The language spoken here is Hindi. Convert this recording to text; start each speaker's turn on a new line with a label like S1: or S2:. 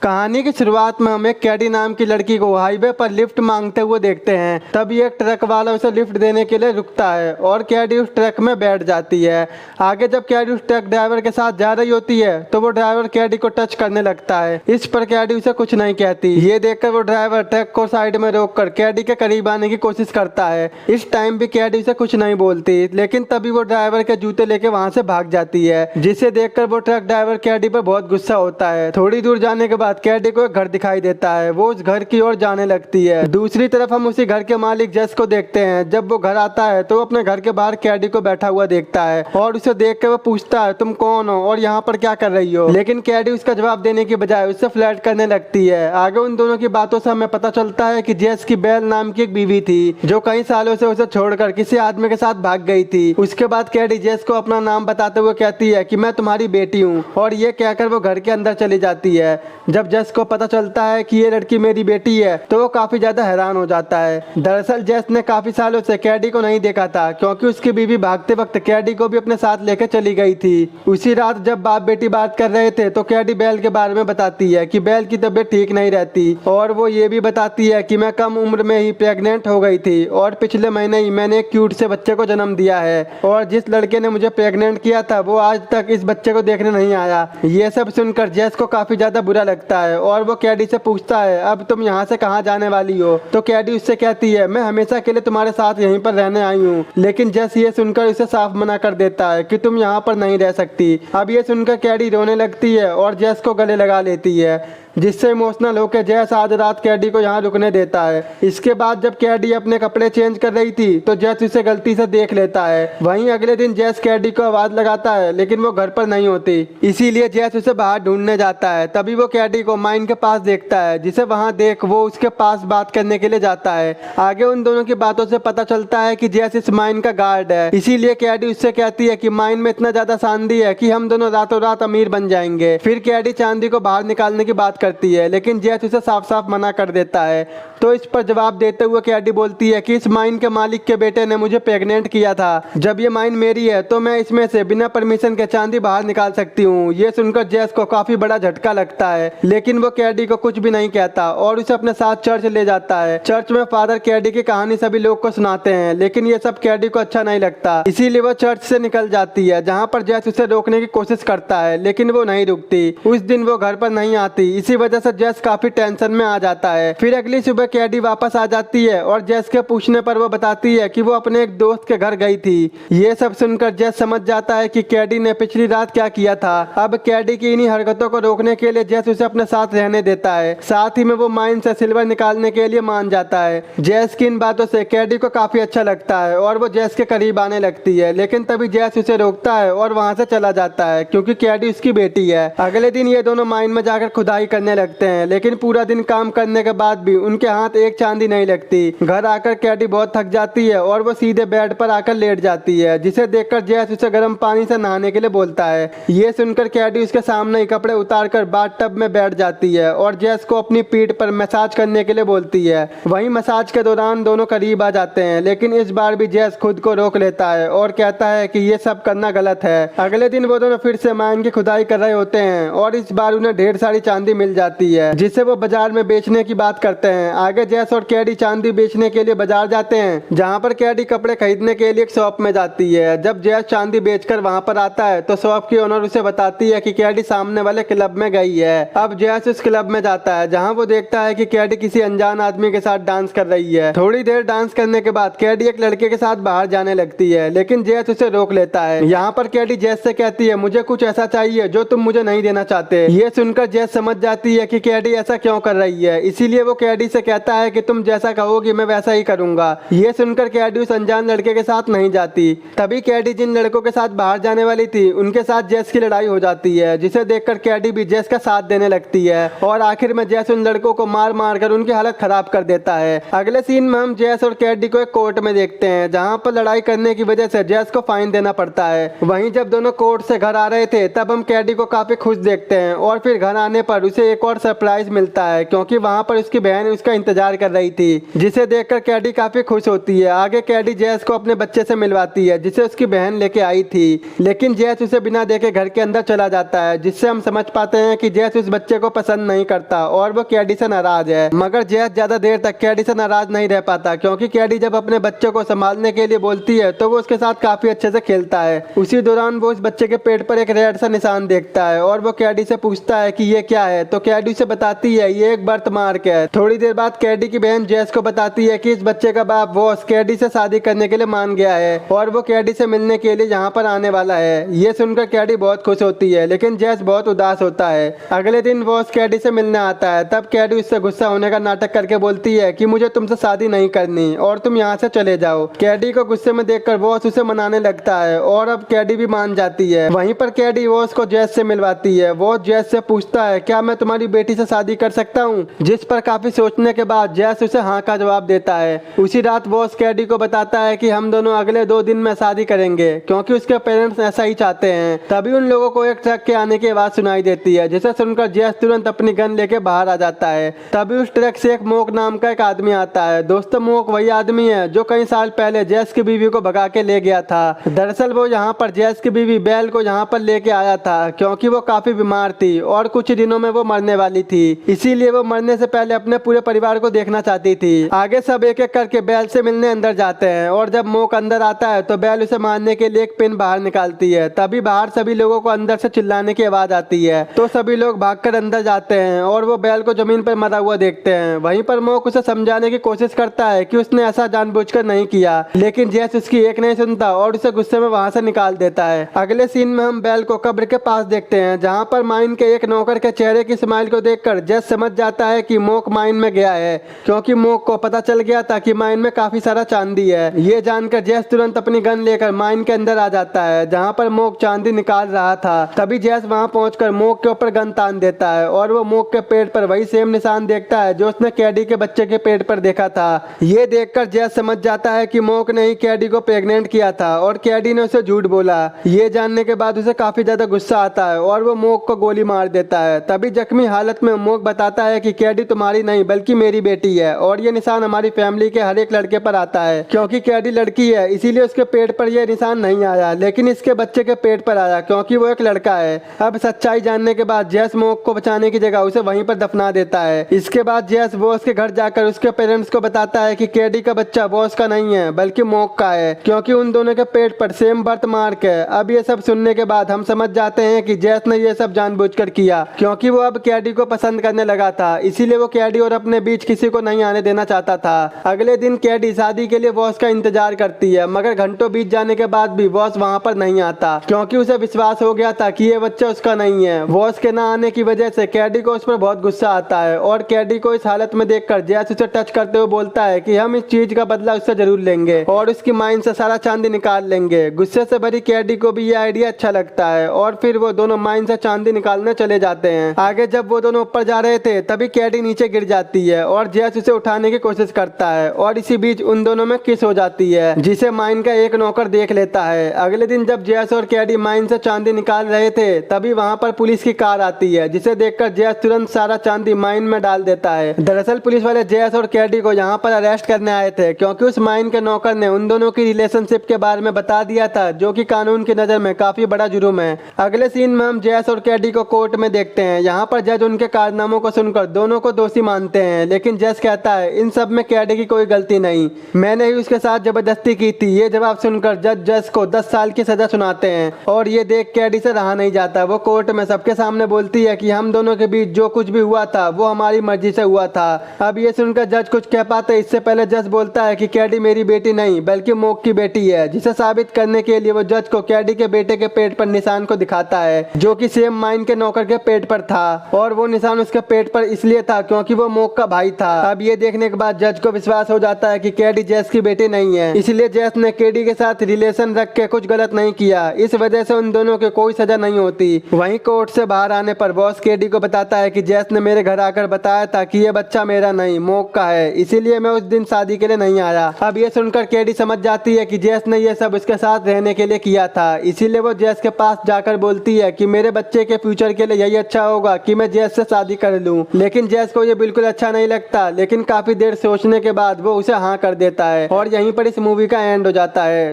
S1: कहानी की शुरुआत में हम एक कैडी नाम की लड़की को हाईवे पर लिफ्ट मांगते हुए देखते हैं। तभी एक ट्रक वाला उसे लिफ्ट देने के लिए रुकता है और कैडी उस ट्रक में बैठ जाती है। आगे जब कैडी उस ट्रक ड्राइवर के साथ जा रही होती है तो वो ड्राइवर कैडी को टच करने लगता है। इस पर कैडी उसे कुछ नहीं कहती। ये देखकर वो ड्राइवर ट्रक को साइड में रोककर कैडी के करीब आने की कोशिश करता है। इस टाइम भी कैडी उसे कुछ नहीं बोलती, लेकिन तभी वो ड्राइवर के जूते लेके वहाँ से भाग जाती है, जिसे देखकर वो ट्रक ड्राइवर कैडी पर बहुत गुस्सा होता है। थोड़ी दूर जाने के बाद कैडी को एक घर दिखाई देता है। वो उस घर की ओर जाने लगती है। दूसरी तरफ हम उसी घर के मालिक जेस को देखते हैं। जब वो घर आता है तो वो अपने घर के बाहर कैडी को बैठा हुआ देखता है और उसे देखकर वो पूछता है, तुम कौन हो और यहाँ पर क्या कर रही हो? लेकिन कैडी उसका जवाब देने की बजाय उससे फ्लर्ट करने लगती है। आगे उन दोनों की बातों से हमें पता चलता है कि जेस की बेल नाम की एक बीवी थी जो कई सालों से उसे छोड़कर किसी आदमी के साथ भाग गई थी। उसके बाद कैडी जेस को अपना नाम बताते हुए कहती है कि मैं तुम्हारी बेटी हूँ, और ये कहकर वो घर के अंदर चली जाती है। जब जेस को पता चलता है कि ये लड़की मेरी बेटी है तो वो काफी ज्यादा हैरान हो जाता है। दरअसल जेस ने काफी सालों से कैडी को नहीं देखा था, क्योंकि उसकी बीवी भागते वक्त कैडी को भी अपने साथ लेकर चली गई थी। उसी रात जब बाप बेटी बात कर रहे थे तो कैडी बेल के बारे में बताती है कि बेल की तबीयत ठीक नहीं रहती, और वो ये भी बताती है कि मैं कम उम्र में ही प्रेग्नेंट हो गई थी और पिछले महीने ही मैंने एक क्यूट से बच्चे को जन्म दिया है, और जिस लड़के ने मुझे प्रेग्नेंट किया था वो आज तक इस बच्चे को देखने नहीं आया। ये सब सुनकर जेस को काफी ज्यादा बुरा लगता है और वो कैडी से पूछता है, अब तुम यहाँ से कहाँ जाने वाली हो? तो कैडी उससे कहती है, मैं हमेशा के लिए तुम्हारे साथ यहीं पर रहने आई हूँ। लेकिन जेस ये सुनकर उसे साफ मना कर देता है कि तुम यहाँ पर नहीं रह सकती। अब ये सुनकर कैडी रोने लगती है और जेस को गले लगा लेती है, जिससे इमोशनल होकर जेस आज रात कैडी को यहाँ रुकने देता है। इसके बाद जब कैडी अपने कपड़े चेंज कर रही थी तो जेस उसे गलती से देख लेता है। वहीं अगले दिन जेस कैडी को आवाज लगाता है, लेकिन वो घर पर नहीं होती, इसीलिए जेस उसे बाहर ढूंढने जाता है। तभी वो कैडी को माइन के पास देखता है, जिसे वहाँ देख वो उसके पास बात करने के लिए जाता है। आगे उन दोनों की बातों से पता चलता है कि जेस इस माइन का गार्ड है, इसीलिए कैडी उससे कहती है कि माइन में इतना ज्यादा चांदी है कि हम दोनों रातों रात अमीर बन जाएंगे। फिर कैडी चांदी को बाहर निकालने की बात करती है, लेकिन जेस उसे साफ साफ मना कर देता है। तो इस पर जवाब देते हुए कैडी बोलती है कि इस माइन के मालिक के बेटे ने मुझे प्रेग्नेंट किया था। जब ये माइन मेरी है तो मैं इसमें से बिना परमिशन के चांदी बाहर निकाल सकती हूँ। ये सुनकर जेस को काफी बड़ा झटका लगता है, लेकिन वो कैडी को कुछ भी नहीं कहता और उसे अपने साथ चर्च ले जाता है। चर्च में फादर कैडी की कहानी सभी लोग को सुनाते हैं, लेकिन ये सब कैडी को अच्छा नहीं लगता, इसीलिए वो चर्च से निकल जाती है, जहाँ पर जेस उसे रोकने की कोशिश करता है, लेकिन वो नहीं रुकती। उस दिन वो घर पर नहीं आती, इसी वजह से जेस काफी टेंशन में आ जाता है। फिर अगली सुबह कैडी वापस आ जाती है और जेस के पूछने पर वो बताती है कि वो अपने एक दोस्त के घर गई थी। ये सब सुनकर जेस समझ जाता है कि कैडी ने पिछली रात क्या किया था। अब कैडी की इन्हीं हरकतों को रोकने के लिए जेस उसे अपने साथ रहने देता है। साथ ही में वो माइन से सिल्वर निकालने के लिए मान जाता है। जेस की इन बातों से कैडी को काफी अच्छा लगता है और वो जेस के करीब आने लगती है, लेकिन तभी जेस उसे रोकता है और वहाँ से चला जाता है, क्योंकि कैडी उसकी बेटी है। अगले दिन ये दोनों माइन में जाकर खुदाई करने लगते हैं, लेकिन पूरा दिन काम करने के बाद भी उनके हाथ एक चांदी नहीं लगती। घर आकर कैडी बहुत थक जाती है और वो सीधे बेड पर आकर लेट जाती है, जिसे देखकर जेस उसे गर्म पानी से नहाने के लिए बोलता है। ये सुनकर कैडी उसके सामने ही कपड़े उतारकर बाथटब में बैठ जाती है और जेस को अपनी पीठ पर मसाज करने के लिए बोलती है। वहीं मसाज के दौरान दोनों करीब आ जाते हैं, लेकिन इस बार भी जेस खुद को रोक लेता है और कहता है कि ये सब करना गलत है। अगले दिन वो दोनों फिर से माइन की खुदाई कर रहे होते हैं और इस बार उन्हें ढेर सारी चांदी मिल जाती है, जिसे वो बाजार में बेचने की बात करते हैं। आगे जेस और कैडी चांदी बेचने के लिए बाजार जाते हैं, जहां पर कैडी कपड़े खरीदने के लिए एक शॉप में जाती है। जब जेस चांदी बेचकर वहां पर आता है तो शॉप की ओनर उसे बताती है कि कैडी सामने वाले क्लब में गई है। अब जेस उस क्लब में जाता है, जहां वो देखता है कि कैडी किसी अनजान आदमी के साथ डांस कर रही है। थोड़ी देर डांस करने के बाद कैडी एक लड़के के साथ बाहर जाने लगती है, लेकिन जेस उसे रोक लेता है। यहाँ पर कैडी जेस से कहती है, मुझे कुछ ऐसा चाहिए जो तुम मुझे नहीं देना चाहते। ये सुनकर जेस समझ जाती है कि कैडी ऐसा क्यों कर रही है, इसीलिए वो कैडी से कहता है कि तुम जैसा कहोगी मैं वैसा ही करूंगा। ये सुनकर कैडी उस अनजान लड़के के साथ नहीं जाती। तभी कैडी जिन लड़कों के साथ बाहर जाने वाली थी उनके साथ जेस की लड़ाई हो जाती है, जिसे देखकर कैडी भी जेस का साथ देने लगती है और आखिर में जेस उन लड़कों को मार मार कर उनकी हालत खराब कर देता है। अगले सीन में हम जेस और कैडी को एक कोर्ट में देखते हैं, जहाँ पर लड़ाई करने की वजह से जेस को फाइन देना पड़ता है। वहीं जब दोनों कोर्ट से घर आ रहे थे तब हम कैडी को काफी खुश देखते हैं और फिर घर आने पर उसे एक और सरप्राइज मिलता है, क्योंकि वहाँ पर उसकी बहन उसका इंतजार कर रही थी, जिसे देखकर कैडी काफी खुश होती है। आगे कैडी जैस को अपने बच्चे से मिलवाती है, जिसे उसकी बहन लेके आई थी, लेकिन जैस उसे बिना देखे घर के अंदर चला जाता है, जिससे हम समझ पाते हैं कि जैस उस बच्चे को पसंद नहीं करता और वो कैडी से नाराज है। मगर जैस ज्यादा देर तक कैडी से नाराज नहीं रह पाता, क्योंकि कैडी जब अपने बच्चे को संभालने के लिए बोलती है तो वो उसके साथ काफी अच्छे से खेलता है। उसी दौरान वो उस बच्चे के पेट पर एक रेड सा निशान देखता है और वो कैडी से पूछता है कि ये क्या है, तो कैडी उसे बताती है ये एक बर्थ मार्क है। थोड़ी देर बाद कैडी की बहन जैस को बताती है कि इस बच्चे का बाप वॉस कैडी से शादी करने के लिए मान गया है और वो कैडी से मिलने के लिए यहाँ पर आने वाला है। ये सुनकर कैडी बहुत खुश होती है, लेकिन जैस बहुत उदास होता है। अगले दिन वॉस कैडी से मिलने आता है, तब कैडी उससे गुस्सा होने का नाटक करके बोलती है कि मुझे तुमसे शादी नहीं करनी और तुम यहाँ से चले जाओ। कैडी को गुस्से में देखकर वॉस उसे मनाने लगता है और अब कैडी भी मान जाती है। वहीं पर कैडी वॉस को जैस से मिलवाती है। वॉस जैस से पूछता है क्या मैं तुम्हारी बेटी से शादी कर सकता हूँ, जिस पर काफी सोचने के बाद जैस उसे हाँ का जवाब देता है। उसी रात वॉस कैडी को बताता है कि हम दोनों अगले 2 दिन में शादी करेंगे, क्योंकि उसके पेरेंट्स ऐसा ही चाहते हैं। तभी उन लोगों को एक ट्रक के आने की आवाज सुनाई देती है, जिसे सुनकर जैस तुरंत अपनी गन लेके बाहर आ जाता है। तभी उस ट्रक से एक मोक नाम का एक आदमी आता है। दोस्तों, मोक वही आदमी है जो कई साल पहले जैस की बीवी को भगा के ले गया था। दरअसल वो यहाँ पर जैस की बीवी बेल को यहाँ पर लेके आया था, क्योंकि वो काफी बीमार थी और कुछ दिनों में वो मरने वाली थी। इसीलिए वो मरने से पहले अपने पूरे परिवार को देखना चाहती थी। आगे सब एक एक करके बेल से मिलने अंदर जाते हैं और जब मोक अंदर आता है तो बेल उसे मारने के लिए एक पिन बाहर निकालती है। तभी बाहर सभी लोगों को अंदर से चिल्लाने की आवाज आती है, तो सभी लोग भागकर अंदर जाते हैं और वो बेल को जमीन पर मरा हुआ देखते हैं। वहीं पर मोक उसे समझाने की कोशिश करता है कि उसने ऐसा जानबूझकर नहीं किया, लेकिन जैस उसकी एक नहीं सुनता और उसे गुस्से में वहां से निकाल देता है। अगले सीन में हम बेल को कब्र के पास देखते हैं, जहाँ पर माइन के एक नौकर के चेहरे की स्माइल को देखकर जैस समझ जाता है कि मोक माइन में गया है, क्योंकि मोक को पता चल गया था कि माइन में काफी सारा चांदी है। ये जानकर जैस तुरंत अपनी गन लेकर माइन के अंदर आ जाता है, जहाँ पर मोक चांदी निकाल रहा था। तभी जैस वहाँ पहुंचकर मोक के ऊपर गन तान देता है और वो मोक के पेट पर वही सेम निशान देखता है जो उसने कैडी के बच्चे के पेट पर देखा था। ये देखकर जैस समझ जाता है कि मोक ने ही कैडी को प्रेग्नेंट किया था और कैडी ने उसे झूठ बोला। ये जानने के बाद उसे काफी ज्यादा गुस्सा आता है और वो मोक को गोली मार देता है। तभी जख्मी हालत में मोक बताता है कि कैडी तुम्हारी नहीं बल्कि मेरी बेटी है और ये निशान हमारी फैमिली के हर एक लड़के पर आता है। क्योंकि कैडी लड़की है इसीलिए उसके पेट पर यह निशान नहीं आया, लेकिन इसके बच्चे के पेट पर आया क्योंकि वो एक लड़का है। अब सच्चाई जानने के बाद जैस मोक को बचाने की जगह उसे वहीं पर दफना देता है। इसके बाद जैस बॉस के घर जाकर उसके पेरेंट्स को बताता है कि कैडी का बच्चा बॉस का नहीं है बल्कि मोक का है, क्योंकि उन दोनों के पेट पर सेम बर्थ मार्क है। अब ये सब सुनने के बाद हम समझ जाते हैं कि जैस ने ये सब जानबूझकर किया, क्योंकि वो अब कैडी को पसंद करने लगा था, इसीलिए वो कैडी और अपने बीच किसी को नहीं आने देना चाहता था। अगले दिन कैडी शादी के लिए बॉस का इंतजार करती है, मगर घंटों बीत जाने के बाद भी बॉस वहाँ पर नहीं आता, क्योंकि उसे विश्वास हो गया था कि ये बच्चा उसका नहीं है। बॉस के ना आने की वजह से कैडी को उस पर बहुत गुस्सा आता है और कैडी को इस हालत में देखकर जैस उसे टच करते हुए बोलता है कि हम इस चीज का बदला उससे जरूर लेंगे और उसकी माइन से सारा चांदी निकाल लेंगे। गुस्से से भरी कैडी को भी ये आइडिया अच्छा लगता है और फिर वो दोनों माइन से चांदी निकालने चले जाते हैं। आगे जब वो दोनों ऊपर जा रहे थे तभी कैडी नीचे गिर जाती है और जैस उसे उठाने की कोशिश करता है और इसी बीच उन दोनों में किस हो जाती है, जिसे माइन का एक नौकर देख लेता है। अगले दिन जब जैस और कैडी माइन से चांदी निकाल रहे थे तभी वहाँ पर पुलिस की कार आती है, जिसे देखकर जैस तुरंत सारा चांदी माइन में डाल देता है। दरअसल पुलिस वाले जैस और कैडी को यहाँ पर अरेस्ट करने आए थे, क्योंकि उस माइन के नौकर ने उन दोनों की रिलेशनशिप के बारे में बता दिया था, जो कि कानून की नजर में काफी बड़ा जुर्म है। अगले सीन में हम जैस और कैडी को कोर्ट में देखते हैं। यहाँ पर जज उनके कारनामों को सुनकर दोनों को दोषी मानते हैं, लेकिन जैस कहता है इन सब में कैडी की कोई गलती नहीं, मैंने ही उसके साथ जबरदस्ती की थी। ये जवाब सुनकर जज जैस को 10 साल की सजा सुनाते हैं और ये देख कैडी से रहा नहीं जाता। वो कोर्ट में सबके सामने बोलती है कि हम दोनों के बीच जो कुछ भी हुआ था वो हमारी मर्जी से हुआ था। अब ये सुनकर जज कुछ कह पाते इससे पहले जज बोलता है कि कैडी मेरी बेटी नहीं बल्कि मोक की बेटी है, जिसे साबित करने के लिए वो जज को कैडी के बेटे के पेट पर निशान को दिखाता है, जो कि सेम माइन के नौकर के पेट पर था और वो निशान उसके पेट पर इसलिए था क्योंकि वो मोक का भाई था। अब ये देखने के बाद जज को विश्वास हो जाता है कि कैडी जैस की बेटी नहीं है, इसलिए जैस ने कैडी के साथ रिलेशन रख के कुछ गलत नहीं किया, इस वजह से उन दोनों के कोई सजा नहीं होती। वहीं कोर्ट से बाहर आने पर बॉस कैडी को बताता है कि जैस ने मेरे घर आकर बताया था कि ये बच्चा मेरा नहीं मोक का है, इसीलिए मैं उस दिन शादी के लिए नहीं आया। अब ये सुनकर कैडी समझ जाती है कि जैस ने ये सब उसके साथ रहने के लिए किया था, इसीलिए वो जैस के पास जाकर बोलती है कि मेरे बच्चे के फ्यूचर के लिए यही अच्छा होगा कि कि मैं जैस से शादी कर लूं, लेकिन जैस को ये बिल्कुल अच्छा नहीं लगता। लेकिन काफी देर सोचने के बाद वो उसे हाँ कर देता है और यहीं पर इस मूवी का एंड हो जाता है।